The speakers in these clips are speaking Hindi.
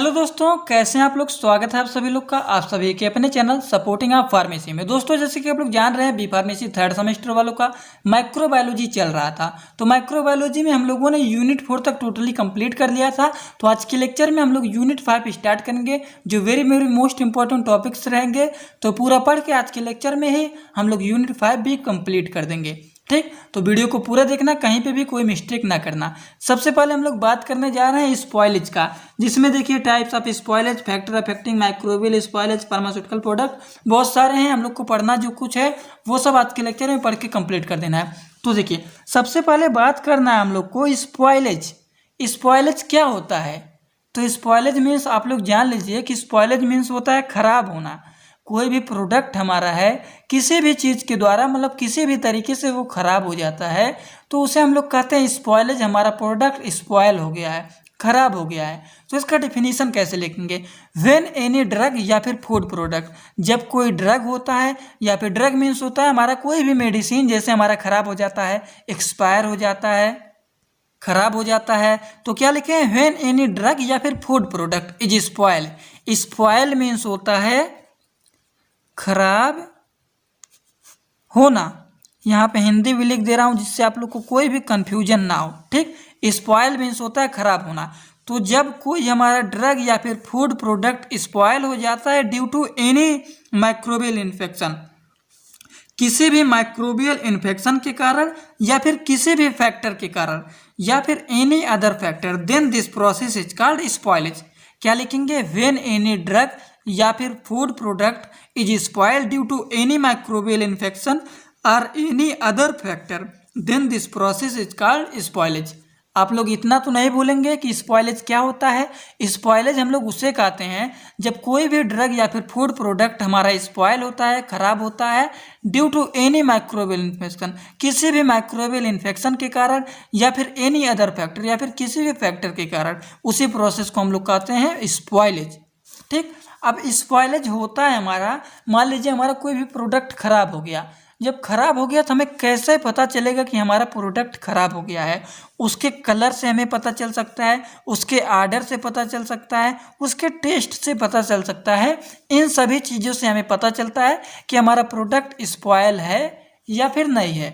हेलो दोस्तों, कैसे हैं आप लोग। स्वागत है आप सभी लोग का आप सभी के अपने चैनल सपोर्टिंग ऑफ फार्मेसी में। दोस्तों जैसे कि आप लोग जान रहे हैं, बी फार्मेसी थर्ड सेमेस्टर वालों का माइक्रोबायोलॉजी चल रहा था। तो माइक्रोबायोलॉजी में हम लोगों ने यूनिट 4 तक टोटली कंप्लीट कर लिया था। तो आज के लेक्चर में हम लोग यूनिट 5 स्टार्ट करेंगे, जो वेरी मोस्ट इंपॉर्टेंट टॉपिक्स रहेंगे। तो पूरा पढ़ के आज के लेक्चर में ही हम लोग यूनिट 5 भी कंप्लीट कर देंगे। ठीक, तो वीडियो को पूरा देखना, कहीं पे भी कोई मिस्टेक ना करना। सबसे पहले हम लोग बात करने जा रहे हैं स्पॉइलेज का, जिसमें देखिए types of spoilage, factor affecting microbial spoilage, pharmaceutical product, बहुत सारे हैं। हम लोग को पढ़ना जो कुछ है वो सब आज के लेक्चर में पढ़ के कंप्लीट कर देना है। तो देखिए सबसे पहले बात करना है हम लोग को स्पॉइलेज। स्पॉइलेज क्या होता है? तो स्पॉइलेज मीन्स आप लोग जान लीजिए कि स्पॉइलेज मीन्स होता है खराब होना। कोई भी प्रोडक्ट हमारा है किसी भी चीज़ के द्वारा, मतलब किसी भी तरीके से वो खराब हो जाता है, तो उसे हम लोग कहते हैं स्पॉइलेज। हमारा प्रोडक्ट स्पॉइल हो गया है, खराब हो गया है। तो इसका डिफिनीशन कैसे लिखेंगे? व्हेन एनी ड्रग या फिर फूड प्रोडक्ट, जब कोई ड्रग होता है या फिर ड्रग मीन्स होता है हमारा कोई भी मेडिसिन, जैसे हमारा खराब हो जाता है, एक्सपायर हो जाता है, खराब हो जाता है, तो क्या लिखें? व्हेन एनी ड्रग या फिर food product is spoil. Spoil means होता है खराब होना। यहाँ पे हिंदी भी लिख दे रहा हूँ जिससे आप लोग को कोई भी कंफ्यूजन ना हो। ठीक, स्पॉइल मीन्स होता है खराब होना। तो जब कोई हमारा ड्रग या फिर फूड प्रोडक्ट स्पॉइल हो जाता है due to any microbial infection, किसी भी माइक्रोबियल इन्फेक्शन के कारण या फिर किसी भी फैक्टर के कारण या फिर any other factor, then this process is called spoilage. क्या लिखेंगे? व्हेन एनी ड्रग या फिर food product is spoil due to any microbial infection और any other factor, then this process is called spoilage. आप लोग इतना तो नहीं भूलेंगे कि स्पॉइलेज क्या होता है। स्पॉइलेज हम लोग उसे कहते हैं जब कोई भी ड्रग या फिर फूड प्रोडक्ट हमारा स्पॉइल होता है, खराब होता है due to any microbial infection, किसी भी माइक्रोबियल इन्फेक्शन के कारण या फिर एनी अदर फैक्टर या फिर किसी भी फैक्टर के कारण, उसी प्रोसेस को हम लोग कहते हैं स्पॉइलेज। ठीक, अब स्पॉइलेज होता है हमारा, मान लीजिए हमारा कोई भी प्रोडक्ट खराब हो गया। जब खराब हो गया तो हमें कैसे पता चलेगा कि हमारा प्रोडक्ट खराब हो गया है? उसके कलर से हमें पता चल सकता है, उसके ऑर्डर से पता चल सकता है, उसके टेस्ट से पता चल सकता है। इन सभी चीज़ों से हमें पता चलता है कि हमारा प्रोडक्ट स्पॉइल है या फिर नहीं है।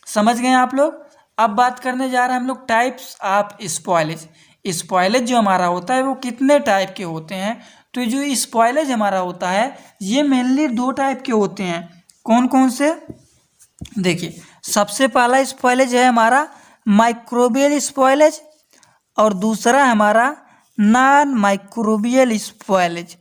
समझ गए आप लोग? अब बात करने जा रहे हैं हम लोग टाइप्स ऑफ स्पॉइलेज। स्पॉइलेज जो हमारा होता है वो कितने टाइप के होते हैं? तो जो स्पॉइलेज हमारा होता है ये मेनली 2 टाइप के होते हैं। कौन कौन से? देखिए सबसे पहला स्पॉइलेज है हमारा माइक्रोबियल स्पॉइलेज और दूसरा हमारा नॉन माइक्रोबियल स्पॉइलेज।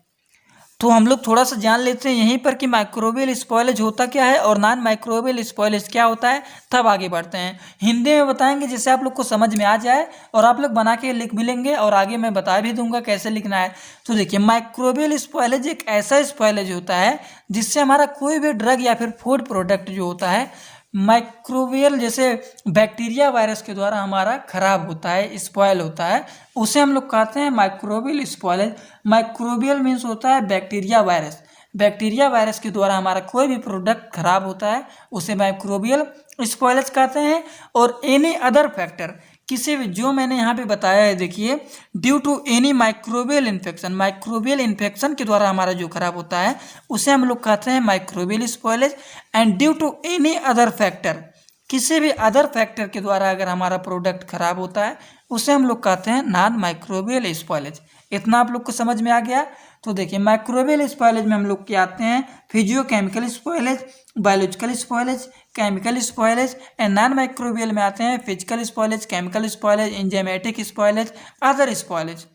तो हम लोग थोड़ा सा जान लेते हैं यहीं पर कि माइक्रोबियल स्पॉइलेज होता क्या है और नॉन माइक्रोबियल स्पॉइलेज क्या होता है, तब आगे बढ़ते हैं। हिंदी में बताएंगे जिससे आप लोग को समझ में आ जाए और आप लोग बना के लिख भी लेंगे और आगे मैं बता भी दूंगा कैसे लिखना है। तो देखिए माइक्रोबियल स्पॉइलेज एक ऐसा स्पॉइलेज होता है जिससे हमारा कोई भी ड्रग या फिर फूड प्रोडक्ट जो होता है माइक्रोबियल, जैसे बैक्टीरिया वायरस के द्वारा हमारा खराब होता है, स्पॉइल होता है, उसे हम लोग कहते हैं माइक्रोबियल स्पॉइलेज। माइक्रोबियल मीन्स होता है बैक्टीरिया वायरस। बैक्टीरिया वायरस के द्वारा हमारा कोई भी प्रोडक्ट खराब होता है उसे माइक्रोबियल स्पॉइलेज कहते हैं। और एनी अदर फैक्टर, किसी भी, जो मैंने यहाँ पे बताया है देखिए, due to any microbial infection, microbial infection के द्वारा हमारा जो खराब होता है उसे हम लोग कहते हैं microbial spoilage. And due to any other factor, किसी भी अदर फैक्टर के द्वारा अगर हमारा प्रोडक्ट खराब होता है उसे हम लोग कहते हैं नॉन माइक्रोबियल स्पॉइलेज। इतना आप लोग को समझ में आ गया? तो देखिए माइक्रोबियल स्पॉइलेज में हम लोग क्या आते हैं? Physicochemical spoilage, biological spoilage, chemical spoilage. And non microbial में आते हैं physical spoilage, chemical spoilage, enzymatic spoilage, other spoilage.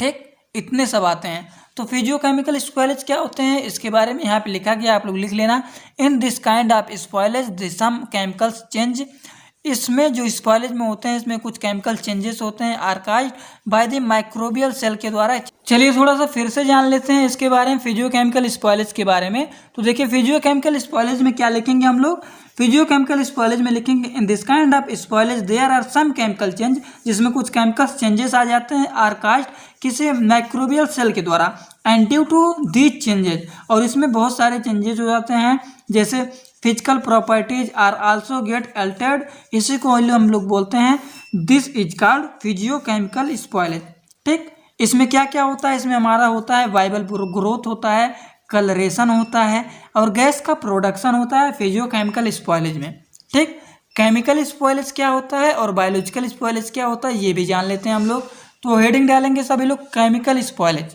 ठीक, इतने सब आते हैं। तो फिजियोकेमिकल स्पॉइलेज क्या होते हैं इसके बारे में यहाँ पे लिखा गया, आप लोग लिख लेना। In this kind of spoilage the some chemicals change, इसमें जो स्पॉइलेज में होते हैं इसमें कुछ केमिकल चेंजेस होते हैं आर्काइज्ड बाय द माइक्रोबियल सेल के द्वारा। चलिए थोड़ा सा फिर से जान लेते हैं इसके बारे में, फिजियोकेमिकल स्पॉइलेज के बारे में। तो देखिए फिजियोकेमिकल स्पॉइलेज में क्या लिखेंगे हम लोग? फिजियोकेमिकल स्पॉइलेज में लिखेंगे in this kind of spoilage there are some chemical change, जिसमें कुछ केमिकल चेंजेस आ जाते हैं आर्काइज्ड किसी माइक्रोबियल सेल के द्वारा। And due to these changes, और इसमें बहुत सारे चेंजेस हो जाते हैं, जैसे physical properties are also get altered, इसी को हम लोग बोलते हैं this is called physicochemical spoilage. ठीक, इसमें क्या क्या होता है, इसमें हमारा होता है वाइबल ग्रोथ होता है, कलरेशन होता है और गैस का प्रोडक्शन होता है फिजियोकेमिकल स्पॉयलेज में। ठीक, केमिकल स्पॉयलेज क्या होता है और बायोलॉजिकल स्पॉयलेज क्या होता है ये भी जान लेते हैं हम लोग। तो हेडिंग डालेंगे सभी लोग केमिकल स्पॉयलेज।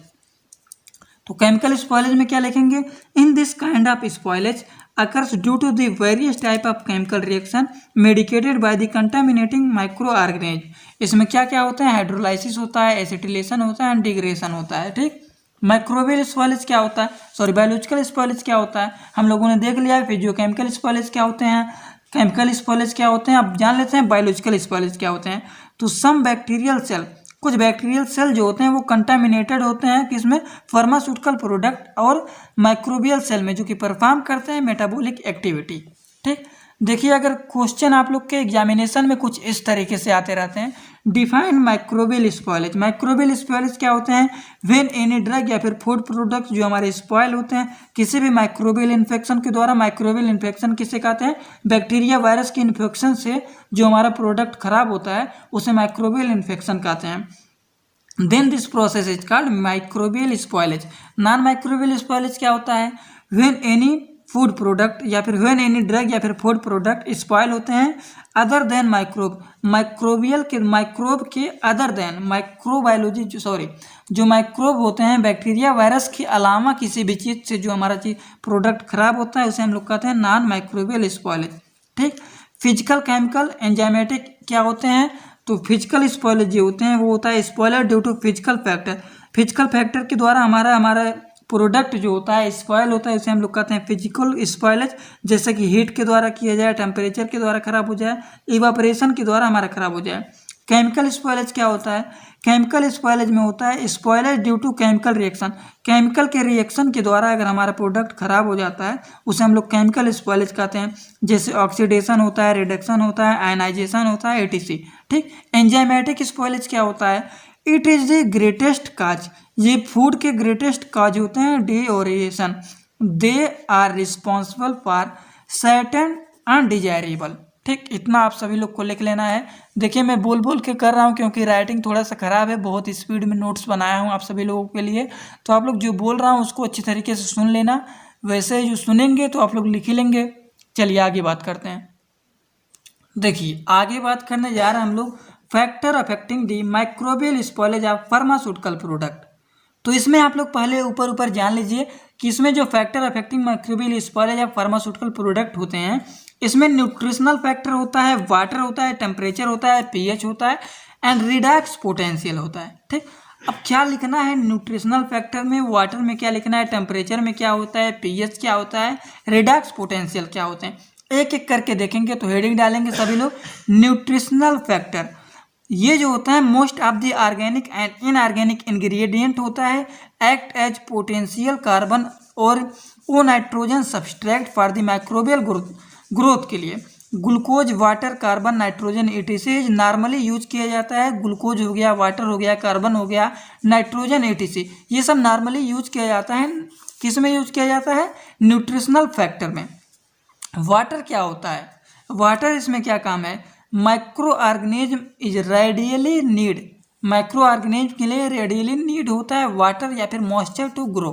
तो केमिकल स्पॉयलेज में क्या लिखेंगे, in this kind of spoilage occurs due to the various type of chemical reaction mediated by the contaminating microorganism। इसमें क्या क्या होता है, हाइड्रोलाइसिस होता है, एसिटिलेशन होता है एंड डिग्रेडेशन होता है। ठीक, माइक्रोबियल स्पॉयलेज क्या होता है, सॉरी बायोलॉजिकल स्पॉयलेज क्या होता है हम लोगों ने देख लिया है। फिजियोकेमिकल स्पॉयलेज क्या होते हैं, केमिकल स्पॉयलेज क्या होते हैं, अब जान लेते हैं बायोलॉजिकल स्पॉयलेज क्या होते हैं। तो सम बैक्टीरियल सेल, कुछ बैक्टीरियल सेल जो होते हैं वो कंटामिनेटेड होते हैं किसमें, फार्मास्यूटिकल प्रोडक्ट और माइक्रोबियल सेल में, जो कि परफॉर्म करते हैं मेटाबॉलिक एक्टिविटी। ठीक, देखिए अगर क्वेश्चन आप लोग के एग्जामिनेशन में कुछ इस तरीके से आते रहते हैं, define microbial spoilage. Microbial spoilage क्या होते हैं, व्हेन एनी ड्रग या फिर फूड प्रोडक्ट जो हमारे स्पॉयल होते हैं किसी भी माइक्रोबियल इन्फेक्शन के द्वारा। माइक्रोबियल इन्फेक्शन किसे कहते हैं, बैक्टीरिया वायरस के इन्फेक्शन से जो हमारा प्रोडक्ट खराब होता है उसे माइक्रोबियल इन्फेक्शन कहते हैं। Then this process is called microbial spoilage. Non microbial spoilage क्या होता है, व्हेन एनी फूड प्रोडक्ट या फिर व्हेन एनी ड्रग या फिर फूड प्रोडक्ट स्पॉयल होते हैं अदर देन माइक्रोब, माइक्रोबियल के माइक्रोब के अदर देन माइक्रोबायोलॉजी जो माइक्रोब होते हैं बैक्टीरिया वायरस के अलावा किसी भी चीज़ से जो हमारा चीज प्रोडक्ट खराब होता है उसे हम लोग कहते हैं नॉन माइक्रोबियल स्पॉयलेज। ठीक, फिजिकल केमिकल एंजाइमेटिक क्या होते हैं, तो फिजिकल स्पॉयलेज जो होते हैं वो होता है spoiler due to physical factor. Physical factor के द्वारा हमारा प्रोडक्ट जो होता है स्पॉयल होता है उसे हम लोग कहते हैं फिजिकल स्पॉयलेज। जैसे कि हीट के द्वारा किया जाए, टेम्परेचर के द्वारा खराब हो जाए, इवापोरेशन के द्वारा हमारा खराब हो जाए। केमिकल स्पॉयलेज क्या होता है, केमिकल स्पॉयलेज में होता है spoilage due to chemical reaction. Chemical के रिएक्शन के द्वारा अगर हमारा प्रोडक्ट खराब हो जाता है उसे हम लोग केमिकल स्पॉयलेज कहते हैं। जैसे ऑक्सीडेशन होता है, रिडक्शन होता है, आयनाइजेशन होता है, एटीसी। ठीक, एंजाइमेटिक स्पॉयलेज क्या होता है, it is the greatest cause, ये फूड के ग्रेटेस्ट काज होते हैं deterioration. They are responsible for certain undesirable. ठीक, इतना आप सभी लोग को लिख लेना है। देखिए मैं बोल बोल के कर रहा हूँ क्योंकि राइटिंग थोड़ा सा ख़राब है, बहुत स्पीड में नोट्स बनाया हूँ आप सभी लोगों के लिए। तो आप लोग जो बोल रहा हूँ उसको अच्छी तरीके से सुन लेना, वैसे जो सुनेंगे तो आप लोग लिख ही लेंगे। चलिए आगे बात करते हैं। देखिए आगे बात करने जा रहे हैं हम लोग factor affecting the microbial spoilage of pharmaceutical product. तो इसमें आप लोग पहले ऊपर जान लीजिए कि इसमें जो factor affecting microbial spoilage of pharmaceutical product होते हैं इसमें न्यूट्रिशनल फैक्टर होता है, वाटर होता है, टेम्परेचर होता है, पीएच होता है एंड रिडक्स पोटेंशियल होता है। ठीक, अब क्या लिखना है, न्यूट्रिशनल फैक्टर में वाटर में क्या लिखना है, टेम्परेचर में क्या होता है, पीएच क्या होता है, रिडक्स पोटेंशियल क्या होते हैं, एक एक करके देखेंगे। तो हेडिंग डालेंगे सभी लोग न्यूट्रिशनल फैक्टर। ये जो होता है most of the organic and inorganic ingredient होता है, एक्ट एज पोटेंशियल कार्बन और ओ nitrogen substrate for the microbial growth के लिए। Glucose, water, carbon, nitrogen etc normally use किया जाता है। ग्लूकोज हो गया, वाटर हो गया, कार्बन हो गया, नाइट्रोजन एटीसी, ये सब नॉर्मली यूज किया जाता है। किस में यूज किया जाता है, न्यूट्रिशनल फैक्टर में। वाटर क्या होता है, वाटर इसमें क्या काम है, micro organism is radially need, micro organism के लिए रेडियली नीड होता है वाटर या फिर मॉइस्चर टू ग्रो।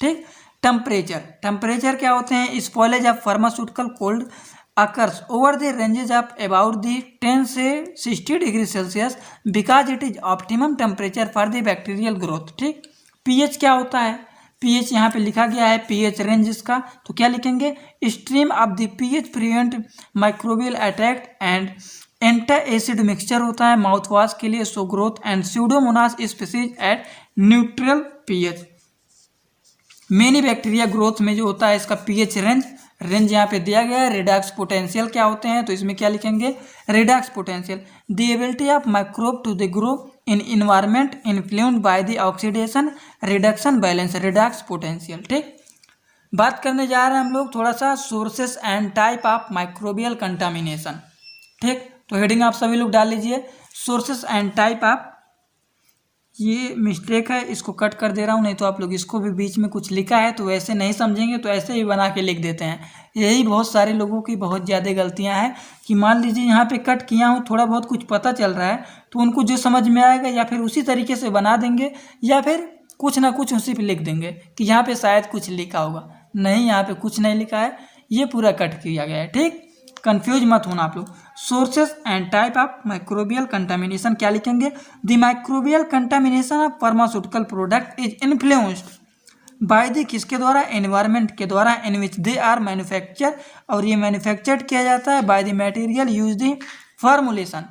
ठीक, टेम्परेचर, टेम्परेचर क्या होते हैं, spoilage of pharmaceutical cold occurs over the ranges of about the 10 से 60 degree Celsius because it is optimum temperature for the bacterial growth. ठीक, पीएच क्या होता है, पीएच यहाँ पे लिखा गया है, पीएच रेंज इसका, तो क्या लिखेंगे, stream of the pH prevent microbial attack and anti acid mixture होता है माउथ वॉश के लिए, so growth and Pseudomonas species at neutral pH. Many bacteria growth में जो होता है इसका पीएच रेंज यहाँ पे दिया गया है। रिडक्स पोटेंशियल क्या होते हैं, तो इसमें क्या लिखेंगे, redox potential the ability of microbe to the grow in environment influenced by the oxidation reduction balance, redox potential. ठीक, बात करने जा रहे हैं हम लोग थोड़ा सा sources and type of microbial contamination. ठीक, तो हेडिंग आप सभी लोग डाल लीजिए सोर्सेस एंड टाइप ऑफ, ये मिस्टेक है, इसको कट कर दे रहा हूँ, नहीं तो आप लोग इसको भी बीच में कुछ लिखा है तो वैसे नहीं समझेंगे तो ऐसे ही बना के लिख देते हैं। यही बहुत सारे लोगों की बहुत ज़्यादा गलतियाँ हैं कि मान लीजिए यहाँ पे कट किया हूँ, थोड़ा बहुत कुछ पता चल रहा है तो उनको जो समझ में आएगा या फिर उसी तरीके से बना देंगे या फिर कुछ ना कुछ उसी पे लिख देंगे कि यहाँ पे शायद कुछ लिखा होगा। नहीं, यहाँ पे कुछ नहीं लिखा है, ये पूरा कट किया गया है। ठीक, कंफ्यूज मत होना आप लोग। Sources and type of microbial contamination क्या लिखेंगे? The microbial contamination of pharmaceutical product is influenced by the किसके द्वारा? एनवायरनमेंट के द्वारा इन विच दे आर मैन्युफैक्चर, और ये मैन्युफैक्चर्ड किया जाता है by the material used in formulation.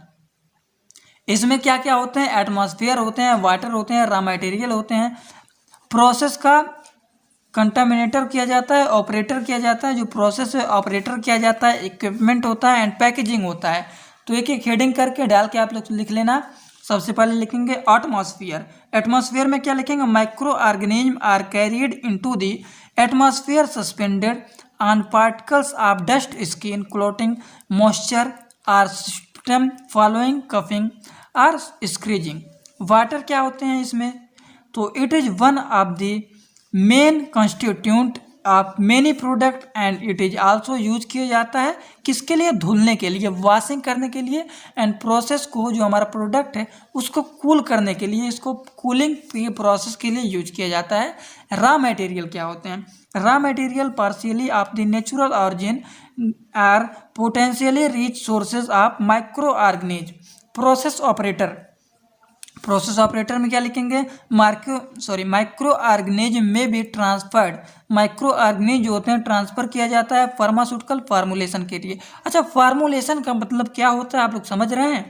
इसमें क्या क्या होते हैं? एटमॉस्फेयर होते हैं, वाटर होते हैं, रॉ मटेरियल होते हैं। प्रोसेस का कंटामिनेटर किया जाता है, ऑपरेटर किया जाता है, जो प्रोसेस है ऑपरेटर किया जाता है, इक्विपमेंट होता है एंड पैकेजिंग होता है। तो एक एक हेडिंग करके डाल के आप लोग लिख लेना। सबसे पहले लिखेंगे एटमॉस्फेयर। एटमॉस्फेयर में क्या लिखेंगे? Microorganism are carried into the atmosphere suspended on particles of dust, skin, clothing, moisture or system following coughing or sneezing. Water क्या होते हैं इसमें? तो it is one of the main constituent of many product and it is also use किया जाता है किसके लिए? धुलने के लिए, वॉशिंग करने के लिए एंड प्रोसेस को, जो हमारा प्रोडक्ट है उसको कूल करने के लिए, इसको कूलिंग के प्रोसेस के लिए यूज किया जाता है। रॉ मटेरियल क्या होते हैं? Raw material partially of the natural origin are potentially rich sources of micro organism. Process operator, process operator में क्या लिखेंगे? माइक्रो ऑर्गेनिज्म में भी ट्रांसफर्ड, माइक्रो ऑर्गेनिज्म जो होते हैं ट्रांसफर किया जाता है फार्मास्यूटिकल फार्मूलेशन के लिए। अच्छा, फार्मूलेशन का मतलब क्या होता है आप लोग समझ रहे हैं?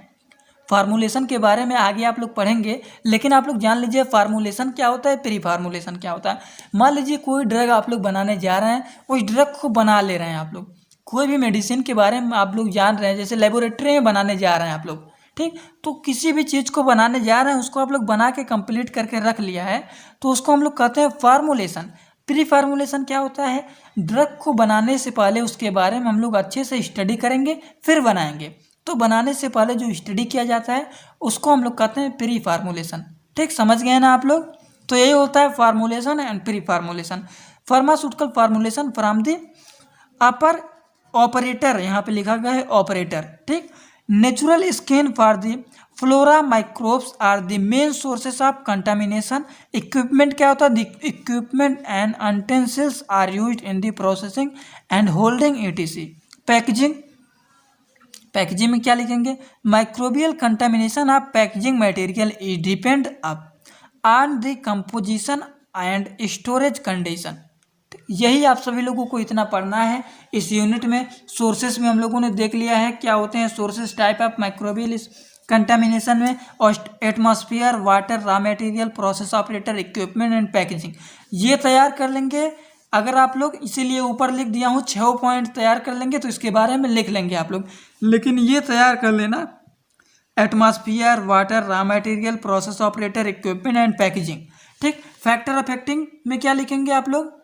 फार्मूलेशन के बारे में आगे आप लोग पढ़ेंगे, लेकिन आप लोग जान लीजिए फार्मूलेशन क्या होता है, प्री फार्मूलेशन क्या होता है। मान लीजिए कोई ड्रग आप लोग बनाने जा रहे हैं, उस ड्रग को बना ले रहे हैं आप लोग। कोई भी मेडिसिन के बारे में आप लोग जान रहे हैं, जैसे लेबोरेटरी में बनाने जा रहे हैं आप लोग, ठीक, तो किसी भी चीज़ को बनाने जा रहे हैं, उसको आप लोग बना के कंप्लीट करके रख लिया है, तो उसको हम लोग कहते हैं फार्मूलेशन। प्री फार्मूलेशन क्या होता है? ड्रग को बनाने से पहले उसके बारे में हम लोग अच्छे से स्टडी करेंगे फिर बनाएंगे। तो बनाने से पहले जो स्टडी किया जाता है उसको हम लोग कहते हैं प्री फार्मूलेशन। ठीक, समझ गए ना आप लोग? तो यही होता है formulation and pre formulation. Pharmaceutical formulation from the upper operator, यहाँ पे लिखा गया है ऑपरेटर। ठीक, natural skin for the flora microbes are the main sources of contamination. Equipment क्या होता है? The equipment and utensils are used in the processing and holding etc। Packaging, packaging में क्या लिखेंगे? Microbial contamination of packaging material is depend on the composition and storage condition. यही आप सभी लोगों को इतना पढ़ना है इस यूनिट में। सोर्सेस में हम लोगों ने देख लिया है क्या होते हैं sources, type of microbial contamination में, atmosphere, water, raw material, process operator, equipment and packaging. ये तैयार कर लेंगे अगर आप लोग, इसीलिए ऊपर लिख दिया हूँ 6 पॉइंट तैयार कर लेंगे तो इसके बारे में लिख लेंगे आप लोग। लेकिन ये तैयार कर लेना, atmosphere, water, raw material, process operator, equipment and packaging. ठीक, फैक्टर अफेक्टिंग में क्या लिखेंगे आप लोग?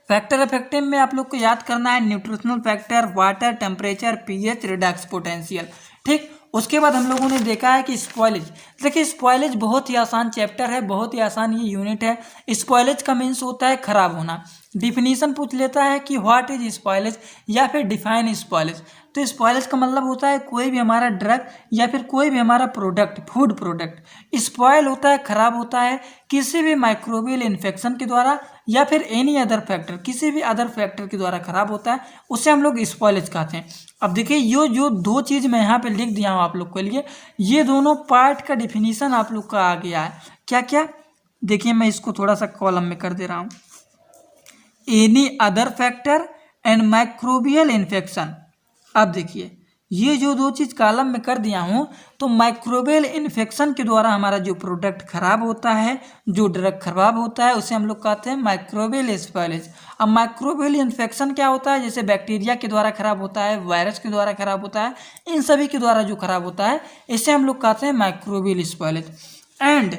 फैक्टर इफेक्टिव में आप लोग को याद करना है nutritional factor, water, temperature, pH, Redux potential. ठीक, उसके बाद हम लोगों ने देखा है कि स्पॉइलेज। देखिए स्पॉइलेज बहुत ही आसान चैप्टर है, बहुत ही आसान ये यूनिट है। स्पॉइलेज का मीन्स होता है खराब होना। डिफिनीशन पूछ लेता है कि व्हाट इज स्पॉइलेज या फिर डिफाइन स्पॉइलेज। तो स्पॉइलेज का मतलब होता है कोई भी हमारा ड्रग या फिर कोई भी हमारा प्रोडक्ट, फूड प्रोडक्ट स्पॉइल होता है, खराब होता है किसी भी माइक्रोबियल इन्फेक्शन के द्वारा या फिर एनी अदर फैक्टर, किसी भी अदर फैक्टर के द्वारा खराब होता है, उसे हम लोग स्पॉइलेज कहते हैं। अब देखिए ये जो दो चीज़ मैं यहाँ पे लिख दिया हूँ आप लोग के लिए, ये दोनों पार्ट का डिफिनीशन आप लोग का आ गया है। क्या क्या? देखिए मैं इसको थोड़ा सा कॉलम में कर दे रहा हूँ। Any other factor and microbial infection. अब देखिए ये जो दो चीज़ कॉलम में कर दिया हूँ, तो माइक्रोबियल इन्फेक्शन के द्वारा हमारा जो प्रोडक्ट खराब होता है, जो ड्रग खराब होता है, उसे हम लोग कहते हैं माइक्रोबियल स्पॉइलेज। अब माइक्रोबियल इन्फेक्शन क्या होता है? जैसे बैक्टीरिया के द्वारा खराब होता है, वायरस के द्वारा खराब होता है, इन सभी के द्वारा जो खराब होता है इसे हम लोग कहते हैं microbial spoilage. And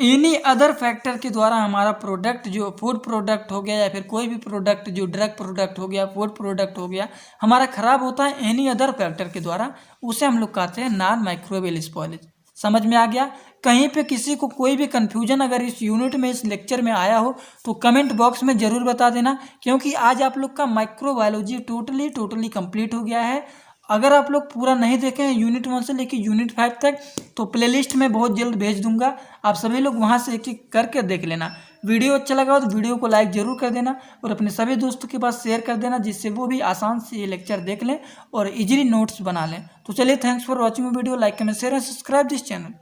any other factor के द्वारा हमारा प्रोडक्ट जो फूड प्रोडक्ट हो गया या फिर कोई भी प्रोडक्ट जो ड्रग प्रोडक्ट हो गया, फूड प्रोडक्ट हो गया, हमारा खराब होता है एनी अदर फैक्टर के द्वारा, उसे हम लोग कहते हैं नॉन माइक्रोबियल स्पॉइलेज। समझ में आ गया। कहीं पे किसी को कोई भी कन्फ्यूजन अगर इस यूनिट में इस लेक्चर में आया हो तो कमेंट बॉक्स में ज़रूर बता देना, क्योंकि आज आप लोग का माइक्रोबायोलॉजी टोटली कंप्लीट हो गया है। अगर आप लोग पूरा नहीं देखे हैं यूनिट 1 से लेकर यूनिट 5 तक तो प्लेलिस्ट में बहुत जल्द भेज दूंगा, आप सभी लोग वहां से एक एक करके देख लेना। वीडियो अच्छा लगा हो तो वीडियो को लाइक जरूर कर देना और अपने सभी दोस्तों के पास शेयर कर देना, जिससे वो भी आसान से ये लेक्चर देख लें और इजीली नोट्स बना लें। तो चलिए, thanks for watching video, like comment share and subscribe this channel.